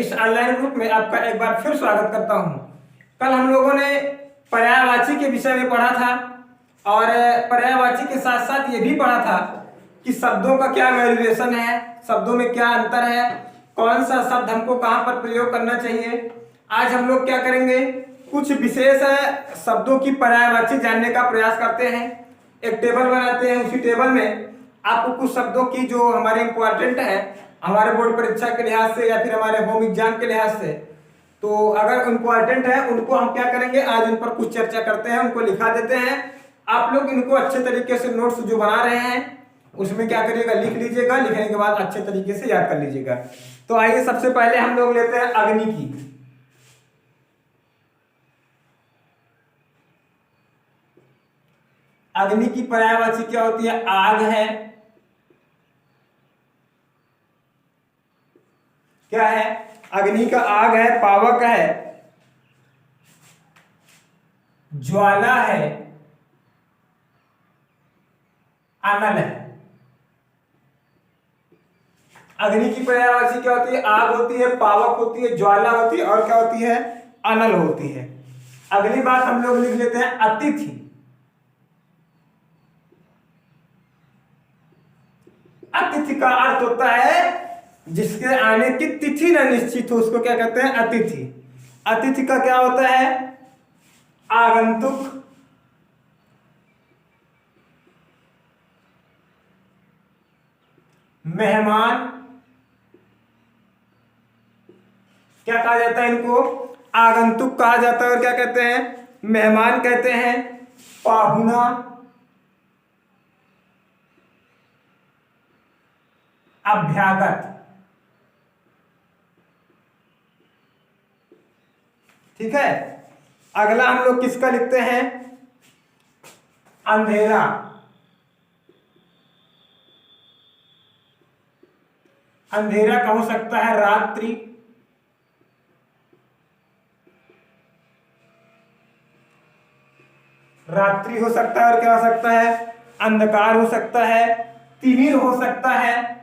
इस online group में आपका एक बार फिर स्वागत करता हूं। कल हम लोगों ने पर्यायवाची के विषय में पढ़ा था और पर्यायवाची के साथ साथ ये भी पढ़ा था कि शब्दों का क्या वैल्यूएशन है, शब्दों में क्या अंतर है, कौन सा शब्द हमको कहां पर प्रयोग करना चाहिए। आज हम लोग क्या करेंगे, कुछ विशेष शब्दों की पर्यायवाची जानने का प्रयास करते हैं। एक टेबल बनाते हैं, उसी टेबल में आपको कुछ शब्दों की जो हमारे इंपॉर्टेंट है हमारे बोर्ड परीक्षा के लिहाज से या फिर हमारे होम एग्जाम के लिहाज से, तो अगर इंपॉर्टेंट है उनको हम क्या करेंगे, आज उन पर कुछ चर्चा करते हैं, उनको लिखा देते हैं। आप लोग इनको अच्छे तरीके से नोट्स जो बना रहे हैं उसमें क्या करिएगा, लिख लीजिएगा, लिखने के बाद अच्छे तरीके से याद कर लीजिएगा। तो आइए सबसे पहले हम लोग लेते हैं अग्नि की। अग्नि की पर्यायवाची क्या होती है, आग है। क्या है, अग्नि का आग है, पावक है, ज्वाला है, अनल है। अग्नि की पर्यायवाची क्या होती है, आग होती है, पावक होती है, ज्वाला होती है और क्या होती है, अनल होती है। अगली बात हम लोग लिख लेते हैं अतिथि। अतिथि का अर्थ होता है जिसके आने की तिथि न निश्चित हो, उसको क्या कहते हैं, अतिथि। अतिथि का क्या होता है, आगंतुक, मेहमान। क्या कहा जाता है इनको, आगंतुक कहा जाता है और क्या कहते हैं, मेहमान कहते हैं। पाहुना, अभ्यागत। ठीक है, अगला हम लोग किसका लिखते हैं, अंधेरा। अंधेरा का हो सकता है रात्रि, रात्रि हो सकता है और क्या हो सकता है, अंधकार हो सकता है, तिमिर हो सकता है,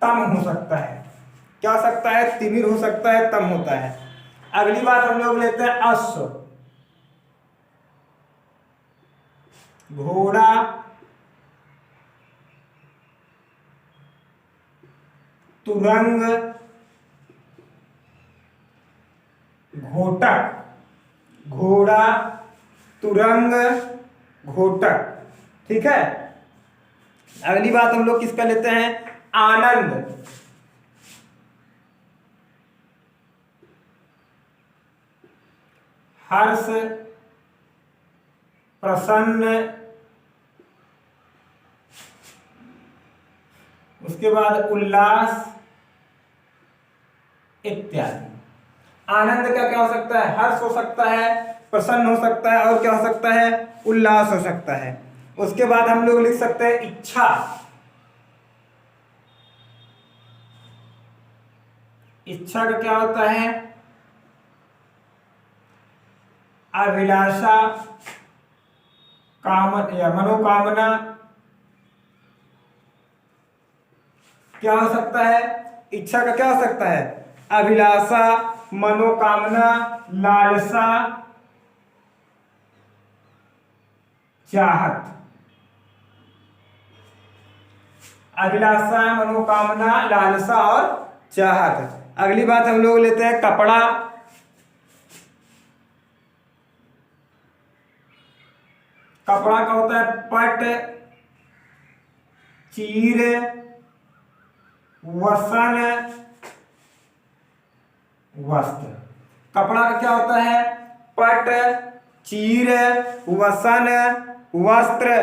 तम हो सकता है। क्या हो सकता है, तिमिर हो सकता है, तम होता है। अगली बात हम लोग लेते हैं अश्व। घोड़ा, तुरंग, घोटक। घोड़ा, तुरंग, घोटक। ठीक है, अगली बात हम लोग किसका लेते हैं, आनंद। हर्ष, प्रसन्न, उसके बाद उल्लास इत्यादि। आनंद का क्या हो सकता है, हर्ष हो सकता है, प्रसन्न हो सकता है और क्या हो सकता है, उल्लास हो सकता है। उसके बाद हम लोग लिख सकते हैं इच्छा। इच्छा का क्या होता है, अभिलाषा, काम या मनोकामना। क्या हो सकता है, इच्छा का क्या हो सकता है, अभिलाषा, मनोकामना, लालसा, चाहत। अभिलाषा, मनोकामना, लालसा और चाहत। अगली बात हम लोग लेते हैं कपड़ा। कपड़ा का होता है पट, चीर, वसन, वस्त्र। कपड़ा का क्या होता है, पट, चीर, वसन, वस्त्र।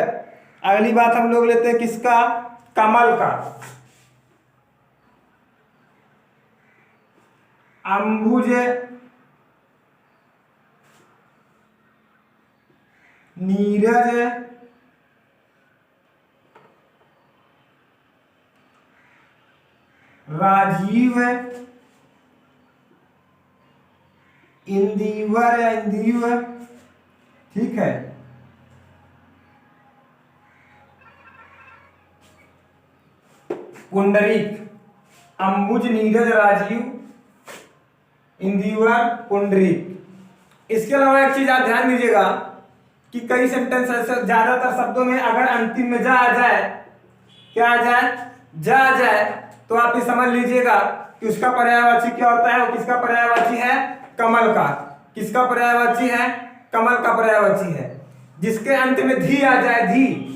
अगली बात हम लोग लेते हैं किसका, कमल का। अंबुज, नीरज, राजीव, इंदिवर या इंदिव। ठीक है, पुंडरीक, अंबुज नीरज राजीव इंदिवर पुंडरीक। इसके अलावा एक चीज आप ध्यान दीजिएगा कि कई सेंटेंस ऐसे ज्यादातर शब्दों में अगर अंतिम में जा आ जाए, क्या आ जाए, जा आ जाए, तो आप ये समझ लीजिएगा कि उसका पर्यायवाची क्या होता है, वो किसका पर्यायवाची है, कमल का। किसका पर्यायवाची है, कमल का पर्यायवाची है। जिसके अंत में धी आ जाए, धी,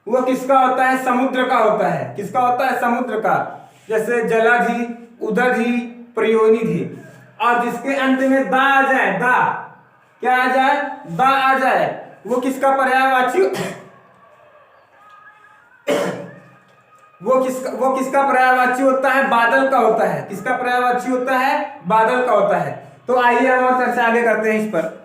वो किसका होता है, समुद्र का होता है। किसका होता है, समुद्र का। जैसे जलाधि, उदधि, प्रयोनिधि। और जिसके अंत में दा आ जाए, दा, क्या आ जाए, दा आ जाए, वो किसका पर्यायवाची, वो किसका पर्यायवाची होता है, बादल का होता है। किसका पर्यायवाची होता है, बादल का होता है। तो आइए हम और चर्चा आगे करते हैं इस पर।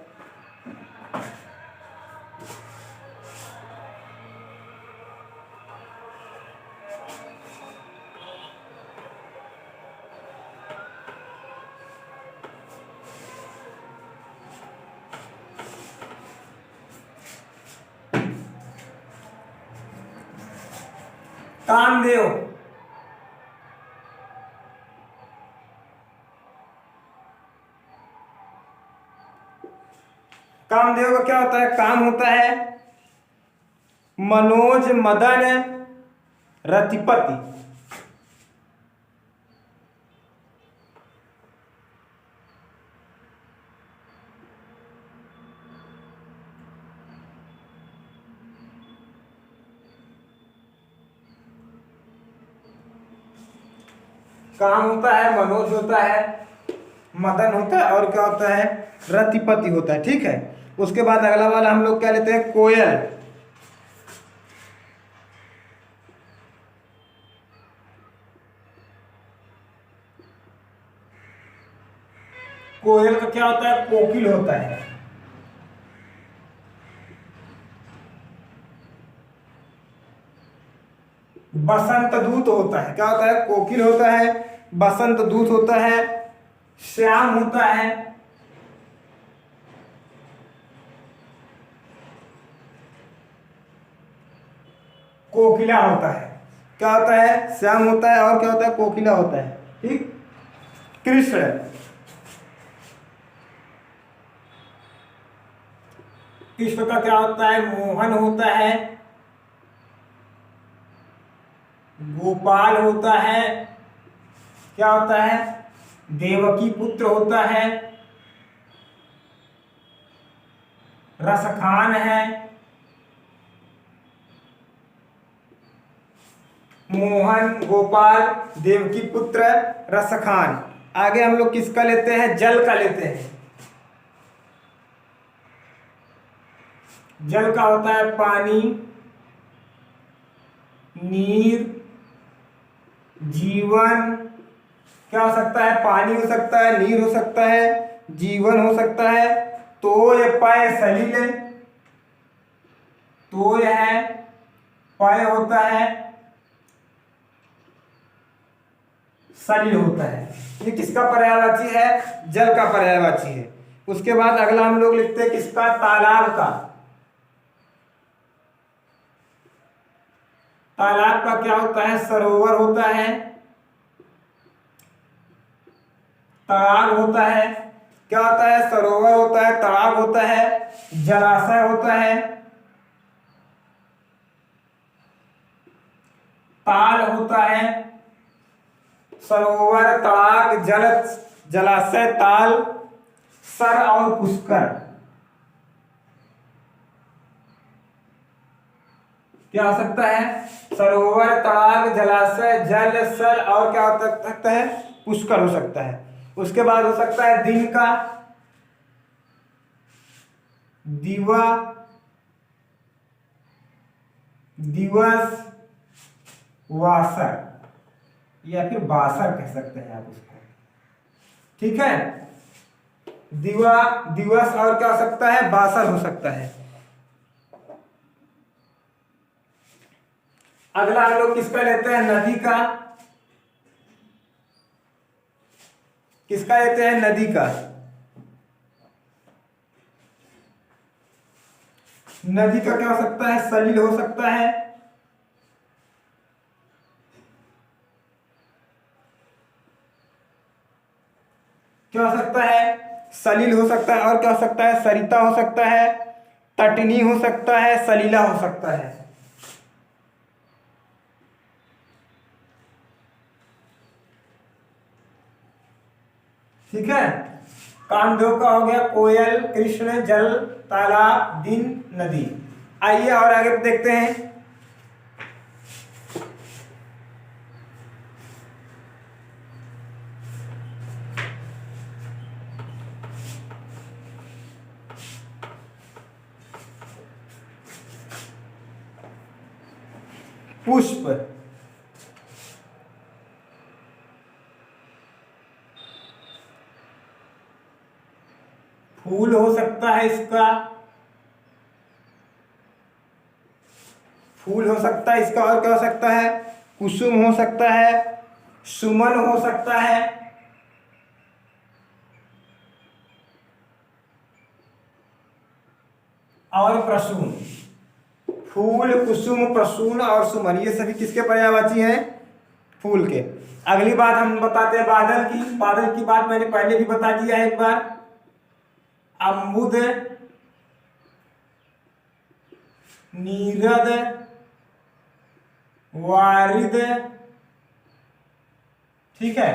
कामदेव, कामदेव का क्या होता है, काम होता है मनोज मदन रतिपति। काम होता है, मनोज होता है, मदन होता है, और क्या होता है, रतिपति होता है। ठीक है। उसके बाद अगला वाला हम लोग क्या लेते हैं, कोयल। कोयल का क्या होता है, कोकिल होता है। बसंत दूत होता है। क्या होता है, कोकिल होता है, बसंत दूत होता है, श्याम होता है, कोकिला होता है। क्या होता है, श्याम होता है, और क्या होता है, कोकिला होता है। ठीक। कृष्ण, कृष्ण का क्या होता है, मोहन होता है, गोपाल होता है, क्या होता है, देवकी पुत्र होता है, रसखान है, मोहन, गोपाल, देवकी पुत्र, रसखान। आगे हम लोग किसका लेते हैं, जल का लेते हैं। जल का होता है पानी, नीर, जीवन। क्या हो सकता है, पानी हो सकता है, नीर हो सकता है, जीवन हो सकता है, तोय पय सलिल, तोय है, पय होता है, सलिल होता है। ये किसका पर्यायवाची है, जल का पर्यायवाची है। उसके बाद अगला हम लोग लिखते हैं किसका, तालाब का। तालाब का क्या होता है, सरोवर होता है, तालाब होता है। क्या होता है, सरोवर होता है, तालाब होता है, जलाशय होता है, ताल होता है, सरोवर, तालाब, जलाशय, ताल, सर और पुष्कर। क्या हो सकता है, सरोवर, तालाब, जलाशय, जल, सर, और क्या हो सकता है, पुष्कर हो सकता है। उसके बाद हो सकता है दिन का, दिवा, दिवस, वासर, या फिर बासर कह सकते हैं आप उसको। ठीक है। दिवा, दिवस, और क्या हो सकता है, बासर हो सकता है। अगला हम लोग किसका लेते हैं, नदी का। किसका लेते हैं, नदी का। नदी का क्या हो सकता है, सलिल हो सकता है, क्या हो सकता है? सलिल हो सकता है, और क्या हो सकता है? सरिता हो सकता है, तटनी हो सकता है, सलीला हो सकता है। ठीक है। कामदेव का हो गया कोयल, कृष्ण, जल, तालाब, दिन, नदी। आइए और आगे देखते हैं। पुष्प, फूल हो सकता है इसका, फूल हो सकता है इसका, और क्या हो सकता है? कुसुम हो सकता है, सुमन हो सकता है, और प्रसून। फूल, कुसुम, प्रसून और सुमन, ये सभी किसके पर्यायवाची हैं? फूल के। अगली बात हम बताते हैं बादल की। बादल की बात मैंने पहले भी बता दिया है एक बार। अम्बुद, नीरद, वारिद। ठीक है,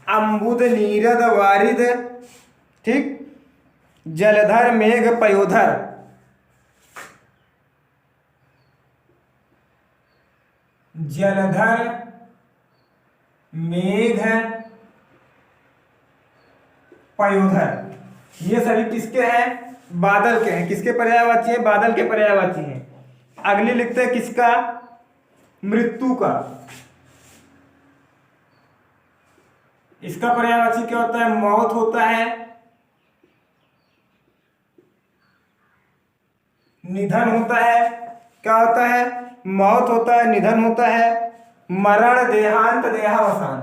अम्बुद, नीरद, वारिद। ठीक। जलधर, मेघ, पयोधर। जलधर, मेघ, पयोधर, ये सभी किसके हैं? बादल के हैं। किसके पर्यायवाची हैं? बादल के पर्यायवाची हैं। अगली लिखते हैं किसका? मृत्यु का। इसका पर्यायवाची क्या होता है? मौत होता है, निधन होता है। क्या होता है? मौत होता है, निधन होता है, मरण, देहांत, देहावसान।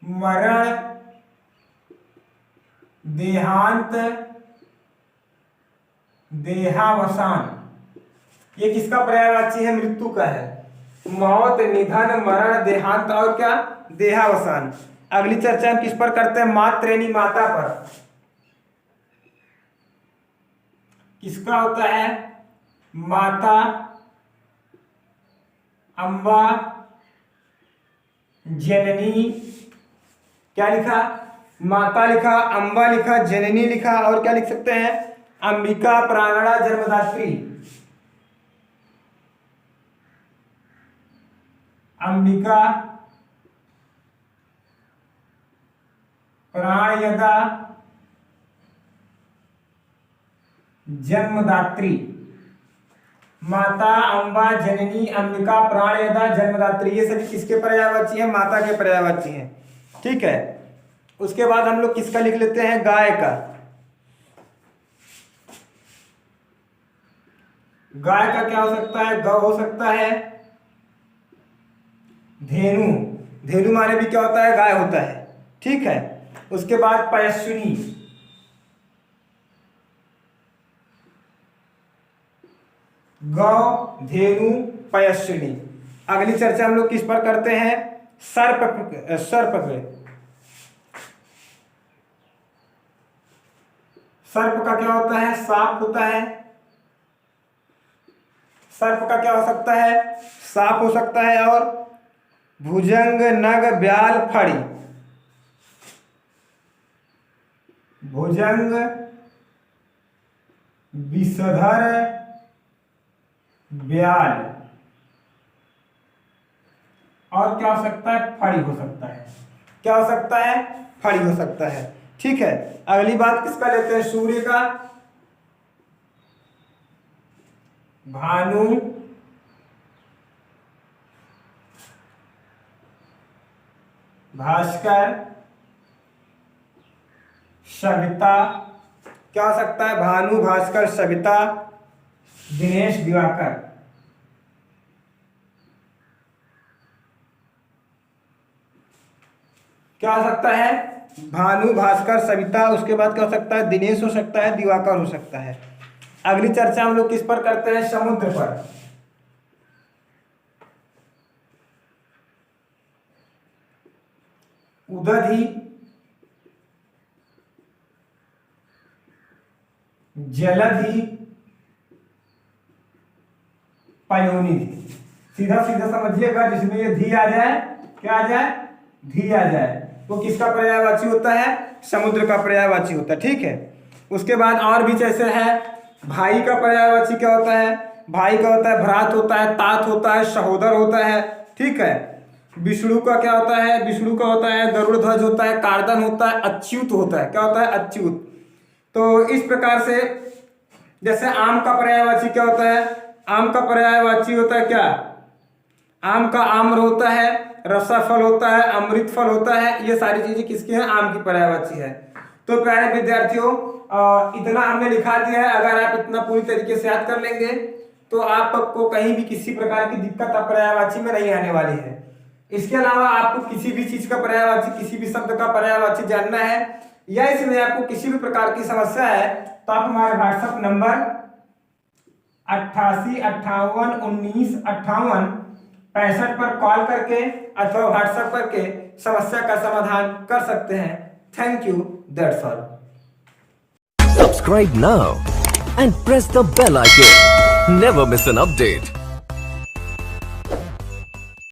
मरण, देहांत, देहावसान, ये किसका पर्यायवाची है? मृत्यु का है। मौत, निधन, मरण, देहांत और क्या? देहावसान। अगली चर्चा हम किस पर करते हैं? मातृणी, माता पर। किसका होता है? माता, अम्बा, जननी। क्या लिखा? माता लिखा, अम्बा लिखा, जननी लिखा, और क्या लिख सकते हैं? अंबिका, प्राणा, जन्मदात्री। अंबिका, प्राणयदा, जन्मदात्री। माता, अम्बा, जननी, अंबिका, प्राणयदा, जन्मदात्री, ये सभी किसके पर्यायवाची हैं? माता के पर्यायवाची हैं। ठीक है। उसके बाद हम लोग किसका लिख लेते हैं? गाय का। गाय का क्या हो सकता है? गौ हो सकता है, धेनु। धेनु माने भी क्या होता है? गाय होता है। ठीक है। उसके बाद पयस्विनी। गौ, धेनु, पयस्विनी। अगली चर्चा हम लोग किस पर करते हैं? सर्प, सर्प पे। सर्प का क्या होता है? सांप होता है। सर्प का क्या हो सकता है? सांप हो सकता है, और भुजंग, नग, ब्याल, फड़ी। भुजंग, विषधर, ब्याल, और क्या हो सकता है? फड़ी हो सकता है। क्या हो सकता है? फड़ी हो सकता है। ठीक है। अगली बात किसका लेते हैं? सूर्य का। भानु, भास्कर, सविता। क्या हो सकता है? भानु, भास्कर, सविता, दिनेश, दिवाकर। क्या हो सकता है? भानु, भास्कर, सविता। उसके बाद क्या हो सकता है? दिनेश हो सकता है, दिवाकर हो सकता है। अगली चर्चा हम लोग किस पर करते हैं? समुद्र पर। उदधि, जलधि पयोनिधि। सीधा सीधा समझिएगा, जिसमें ये धी आ जाए, क्या आ जाए, धी आ जाए, वो किसका पर्यायवाची होता है, समुद्र का पर्यायवाची होता है। ठीक है, उसके बाद और भी जैसे है, भाई का पर्यायवाची क्या होता है, भाई का होता है भ्रात होता है, तात होता है, सहोदर होता है। ठीक है, विष्णु का क्या होता है, विष्णु का होता है गरुड़ ध्वज होता है, कार्दन होता है, अच्युत होता है। क्या होता है, अच्युत। तो इस प्रकार से जैसे आम का पर्यायवाची क्या होता है, आम का पर्यायवाची होता है क्या, आम का आम्र होता है, रसाफल होता है, अमृत फल होता है। ये सारी चीजें किसकी हैं, आम की पर्यायवाची है। तो प्यारे विद्यार्थियों, इतना हमने लिखा दिया है। अगर आप इतना पूरी तरीके से याद कर लेंगे तो आपको कहीं भी किसी प्रकार की दिक्कत पर्यायवाची में नहीं आने वाली है। इसके अलावा आपको किसी भी चीज का पर्यायवाची, किसी भी शब्द का पर्यायवाची जानना है, या इसमें आपको किसी भी प्रकार की समस्या है, तो आप हमारे व्हाट्सएप नंबर 88 58 19 58 65 पर कॉल करके अथवा व्हाट्सएप करके समस्या का समाधान कर सकते हैं। Thank you, that's all. Subscribe now and press the bell icon. Never miss an update.